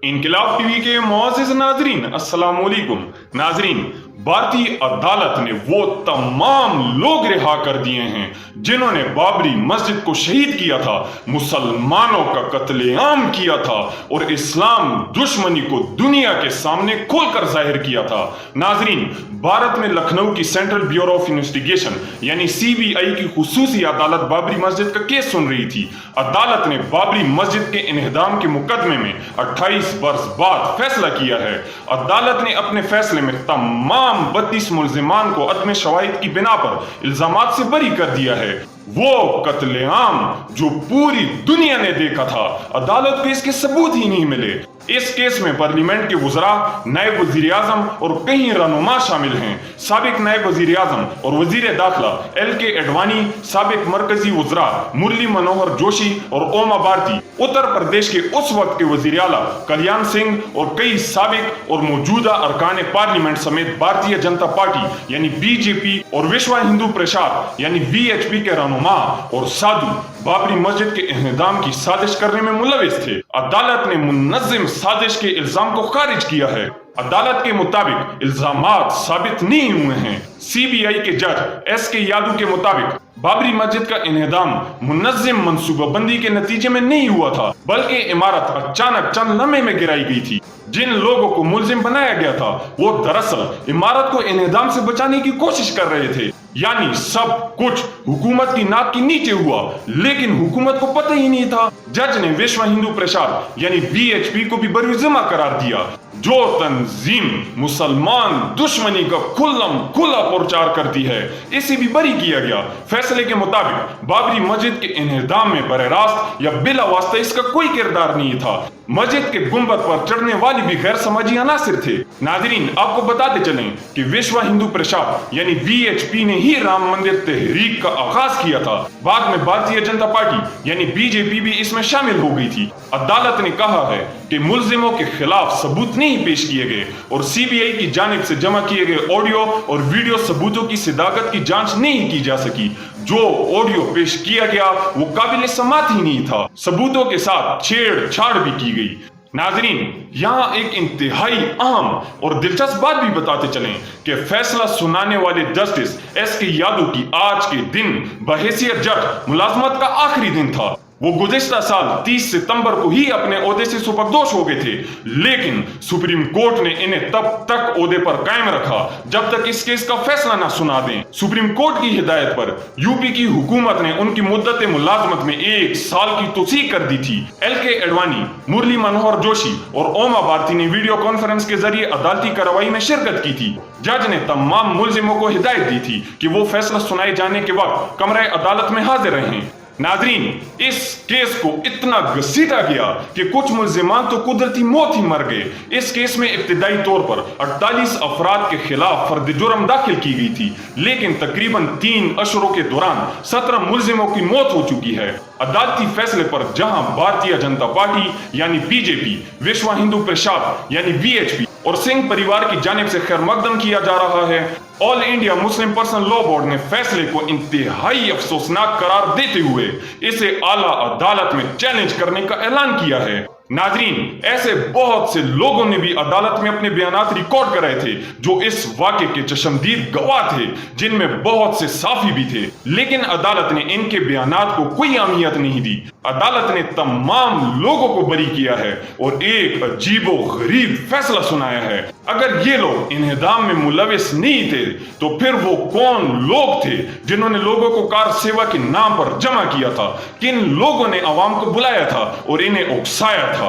इनकलाब टीवी के मुअज़्ज़िज़ नाज़रीन, अस्सलाम वालेकुम। नाज़रीन, भारतीय अदालत ने वो तमाम लोग रिहा कर दिए हैं जिन्होंने बाबरी मस्जिद को शहीद किया था, मुसलमानों का कत्लेआम किया था और इस्लाम दुश्मनी को दुनिया के सामने खोलकर जाहिर किया था। नाज़रीन, भारत में लखनऊ की सेंट्रल ब्यूरो ऑफ इन्वेस्टिगेशन यानी सीबीआई की खुसूसी अदालत बाबरी मस्जिद का केस सुन रही थी। अदालत ने बाबरी मस्जिद के इन्हदाम के मुकदमे में 28 वर्ष बाद फैसला किया है। अदालत ने अपने फैसले में तमाम 32 मुल्जिमान को अदम शवाहिद की बिना पर इल्जामात से बरी कर दिया है। वो कत्लेआम जो पूरी दुनिया ने देखा था, अदालत को इसके सबूत ही नहीं मिले। इस केस में पार्लियामेंट के वज़रा, नायब वज़ीर आज़म और कई रहनुमा शामिल हैं। साबिक नायब वज़ीर आज़म और वज़ीर दाखिला LK अडवाणी, साबिक मरकजी वज़रा मुरली मनोहर जोशी और ओमा भारती, उत्तर प्रदेश के उस वक्त के वज़ीर आला कल्याण सिंह और कई साबिक और मौजूदा अरकान पार्लियामेंट समेत भारतीय जनता पार्टी यानी BJP और विश्व हिंदू परिषद यानी VHP के रहनुमा और साधु बाबरी मस्जिद के इन्हदाम की साजिश करने में मुलविस थे। अदालत ने मुनज़्ज़िम साजिश के इल्जाम को खारिज किया है। अदालत के मुताबिक इल्जामात साबित नहीं हुए हैं। CBI के जज SK यादव के मुताबिक बाबरी मस्जिद का इन्हदाम मुनज़्ज़िम मंसूबाबंदी के नतीजे में नहीं हुआ था, बल्कि इमारत अचानक चंद लम्हे में गिराई गई थी। जिन लोगों को मुल्जिम बनाया गया था वो दरअसल इमारत को इन्हदाम से बचाने की कोशिश कर रहे थे। यानी सब कुछ हुकूमत की नाक के नीचे हुआ, लेकिन हुकूमत को पता ही नहीं था। जज ने विश्व हिंदू परिषद यानी VHP को भी बरजिम्मा करार दिया, जो तंजीम मुसलमान दुश्मनी का खुल्लम खुला प्रचार करती है, इसे भी बरी किया गया। फैसले के मुताबिक बाबरी मस्जिद के इन्हदाम में बरे रास्त या बिला वास्ता इसका कोई किरदार नहीं था। मस्जिद के गुंबद पर चढ़ने वाली भी गैर समाजी अनासिर थे। नाजरीन, आपको बताते चलें कि विश्व हिंदू परिषद यानी VHP ने ही राम मंदिर तहरीक का आगाज किया था। बाद में भारतीय जनता पार्टी यानी BJP भी इसमें शामिल हो गई थी। अदालत ने कहा है कि मुल्जिमों के खिलाफ सबूत नहीं पेश किए गए और CBI की जानिब से जमा किए गए ऑडियो और वीडियो सबूतों की सदाकत की जांच नहीं की जा सकी। जो ऑडियो पेश किया गया वो काबिल समात ही नहीं था, सबूतों के साथ छेड़छाड़ भी की गई। नाजरीन, यहाँ एक इंतहाई अहम और दिलचस्प बात भी बताते चलें कि फैसला सुनाने वाले जस्टिस SK यादव की आज के दिन बहैसियत जज मुलाजमत का आखिरी दिन था। वो गुज़िश्ता साल 30 सितंबर को ही अपने ओहदे से सुपरदोश हो गए थे, लेकिन सुप्रीम कोर्ट ने इन्हें तब तक ओहदे पर कायम रखा जब तक इस केस का फैसला ना सुना दें। सुप्रीम कोर्ट की हिदायत पर यूपी की हुकूमत ने उनकी मुद्दत मुलाजमत में 1 साल की तोसीक कर दी थी। LK अडवाणी, मुरली मनोहर जोशी और ओमा भारती ने वीडियो कॉन्फ्रेंस के जरिए अदालती कार्रवाई में शिरकत की थी। जज ने तमाम मुल्जिमों को हिदायत दी थी कि वो फैसला सुनाए जाने के वक्त कमरे अदालत में हाजिर रहें। नाजरीन, इस केस को इतना घसीटा गया कि कुछ मुल्जिमान तो कुदरती मौत ही मर गए। इस केस में इब्तिदाई तौर पर 48 अफराद के खिलाफ फर्द जुर्म दाखिल की गई थी, लेकिन तकरीबन 3 अशरों के दौरान 17 मुल्जिमों की मौत हो चुकी है। अदालती फैसले पर जहां भारतीय जनता पार्टी यानी BJP, विश्व हिंदू परिषद यानी VHP और सिंह परिवार की जानिब से खैर मकदम किया जा रहा है, all India Muslim personal law board ने फैसले को इंतहाई अफसोसनाक करार देते हुए इसे आला अदालत में चैलेंज करने का ऐलान किया है। नाजरीन, ऐसे बहुत से लोगों ने भी अदालत में अपने बयानात रिकॉर्ड कराए थे जो इस वाक़े के चश्मदीद गवाह थे, जिनमें बहुत से साफी भी थे, लेकिन अदालत ने इनके बयानात को कोई अहमियत नहीं दी। अदालत ने तमाम लोगों को बरी किया है और एक अजीबो गरीब फैसला सुनाया है। अगर ये लोग इन्हदाम में मुलविस नहीं थे तो फिर वो कौन लोग थे जिन्होंने लोगों को कार सेवा के नाम पर जमा किया था? किन लोगों ने अवाम को बुलाया था और इन्हें उकसाया था?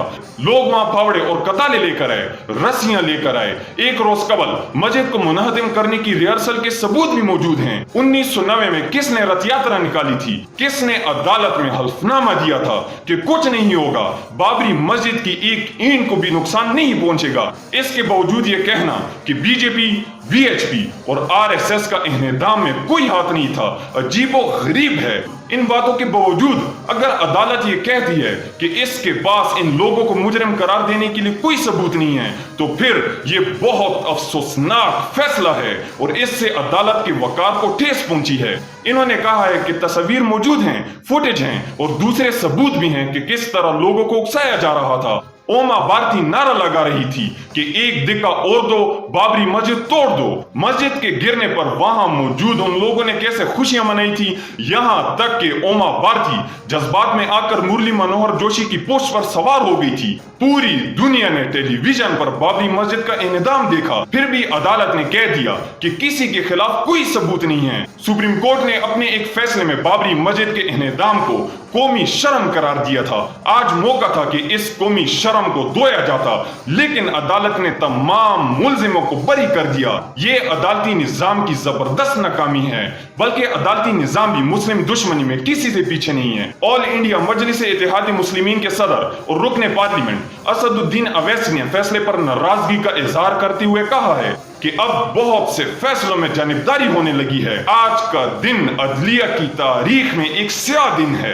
लोग वहां फावड़े और कताले लेकर आए, रस्सियां लेकर आए। एक रोज कबल मस्जिद को मुनहदिम करने की रिहर्सल के सबूत भी मौजूद हैं। 1990 में किसने रथ यात्रा निकाली थी? किसने अदालत में हल्फनामा दिया था कि कुछ नहीं होगा, बाबरी मस्जिद की एक ईंट को भी नुकसान नहीं पहुंचेगा? इसके बावजूद ये कहना कि BJP, VHP और RSS का इन्हदाम में कोई हाथ नहीं था, अजीबो गरीब है। इन बातों के बावजूद अगर अदालत ये कहती है कि इसके पास इन लोगों को मुजरिम करार देने के लिए कोई सबूत नहीं है, तो फिर ये बहुत अफसोसनाक फैसला है और इससे अदालत के वकार को ठेस पहुंची है। इन्होंने कहा है कि तस्वीर मौजूद हैं, फुटेज हैं और दूसरे सबूत भी हैं कि किस तरह लोगों को उकसाया जा रहा था। ओमा भारती नारा लगा रही थी कि एक दिक्का और दो, बाबरी मस्जिद तोड़ दो। मस्जिद के गिरने पर वहां मौजूद उन लोगों ने कैसे खुशियां मनाई थी, यहां तक कि ओमा भारती जज्बात में आकर मुरली मनोहर जोशी की पोस्ट पर सवार हो गई थी। पूरी दुनिया ने टेलीविजन पर बाबरी मस्जिद का इन्हदाम देखा, फिर भी अदालत ने कह दिया कि किसी के खिलाफ कोई सबूत नहीं है। सुप्रीम कोर्ट ने अपने एक फैसले में बाबरी मस्जिद के इन्हदाम को कौमी शर्म करार दिया था। आज मौका था कि इस कौमी शर्म को धोया जाता, लेकिन अदालत ने तमाम मुलजिमों को बरी कर दिया। ये अदालती निजाम की जबरदस्त नाकामी है, बल्कि अदालती निजाम भी मुस्लिम दुश्मनी में किसी से पीछे नहीं है। ऑल इंडिया मजलिस इत्तेहाद मुस्लिमीन के सदर और रुकने पार्लियामेंट असदुद्दीन अवैसी ने फैसले पर नाराजगी का इजहार करते हुए कहा है कि अब बहुत से फैसलों में जानिबदारी होने लगी है। आज का दिन अदलिया की तारीख में एक स्याह दिन है।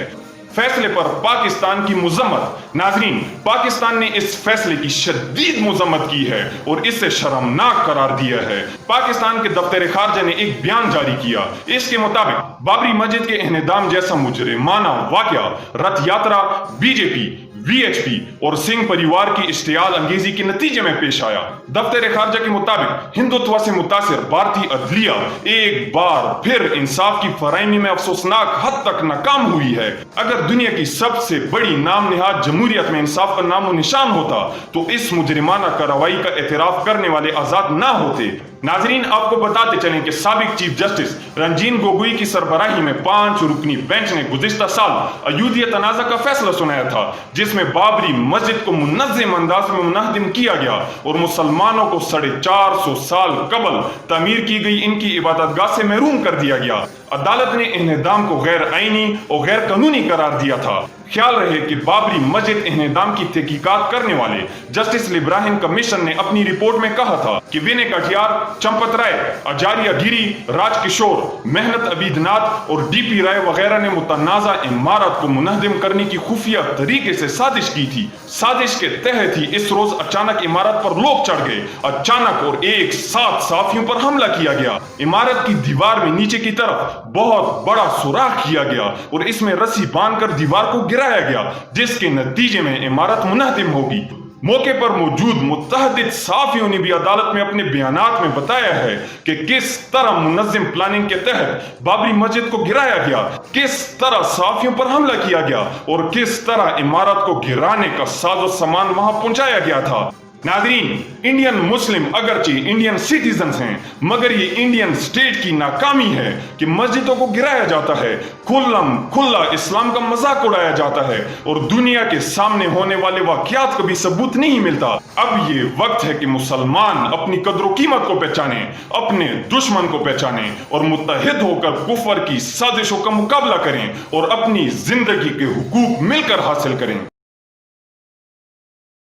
फैसले पर पाकिस्तान की मुजम्मत। नाजरीन, पाकिस्तान ने इस फैसले की शदीद मुजम्मत की है और इसे शर्मनाक करार दिया है। पाकिस्तान के दफ्तर खारजा ने एक बयान जारी किया। इसके मुताबिक बाबरी मस्जिद के इन्हदाम जैसा मुजरिमाना वाकया रथ यात्रा, बीजेपी, वीएचपी और सिंह परिवार की इश्तियाल अंगेजी के नतीजे में पेश आया। दफ्तर खारजा के मुताबिक हिंदुत्व से मुतासिर भारतीय अदलिया एक बार फिर इंसाफ की फराहमी में अफसोसनाक हद तक नाकाम हुई है। अगर दुनिया की सबसे बड़ी नाम निहाद जमहूरियत में इंसाफ का नामो निशान होता तो इस मुजरिमाना कार्रवाई का एतराफ करने वाले आजाद ना होते। नाजरीन, आपको बताते चलें कि साबिक चीफ जस्टिस रंजीन गोगोई की सरबराही में 5 रुकनी बेंच ने गुज़िश्ता साल अयोध्या तनाज़ा का फैसला सुनाया था, जिसमें बाबरी मस्जिद को मुनज़्ज़म अंदाज में मुनहदिम किया गया और मुसलमानों को 450 साल कबल तामीर की गई इनकी इबादतगाह से महरूम कर दिया गया। अदालत ने इन्हदाम को गैर आईनी और गैर कानूनी करार दिया था। ख्याल रहे कि बाबरी मस्जिद इन्हदाम की तहकीकात करने वाले जस्टिस लिब्राहिम कमीशन ने अपनी रिपोर्ट में कहा था कि विनय कटियार, चंपत राय, आचार्य गिरी, राजकिशोर, मेहनत अबीदनाथ और डीपी राय वगैरह ने मुतनाज़ा इमारत को मुनहदिम करने की खुफिया तरीके से साजिश की थी। साजिश के तहत ही इस रोज अचानक इमारत पर लोग चढ़ गए। अचानक और एक साथ साफियों पर हमला किया गया। इमारत की दीवार में नीचे की तरफ बहुत बड़ा सुराख किया गया और इसमें रस्सी बांधकर दीवार को गिराया गया, जिसके नतीजे में इमारत मुनहदिम होगी। मौके पर मौजूद मुत्तहदिद साफियों ने भी अदालत में अपने बयानात में बताया है कि किस तरह मुनज़्ज़म प्लानिंग के तहत बाबरी मस्जिद को गिराया गया, किस तरह साफियों पर हमला किया गया और किस तरह इमारत को गिराने का साजो सामान वहां पहुंचाया गया था। नाज़रीन, इंडियन मुस्लिम अगरचे इंडियन सिटीजन हैं, मगर ये इंडियन स्टेट की नाकामी है कि मस्जिदों को गिराया जाता है, खुला इस्लाम का मजाक उड़ाया जाता है और दुनिया के सामने होने वाले वाकयात का भी सबूत नहीं मिलता। अब ये वक्त है कि मुसलमान अपनी कदर कीमत को पहचाने, अपने दुश्मन को पहचाने और मुत्तहिद होकर कुफर की साजिशों का मुकाबला करें और अपनी जिंदगी के हुकूक मिलकर हासिल करें।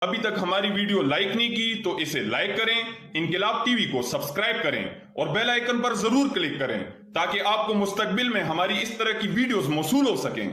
अभी तक हमारी वीडियो लाइक नहीं की तो इसे लाइक करें, इनकिलाब टीवी को सब्सक्राइब करें और बेल आइकन पर जरूर क्लिक करें ताकि आपको मुस्तकबिल में हमारी इस तरह की वीडियोस मौसूल हो सकें।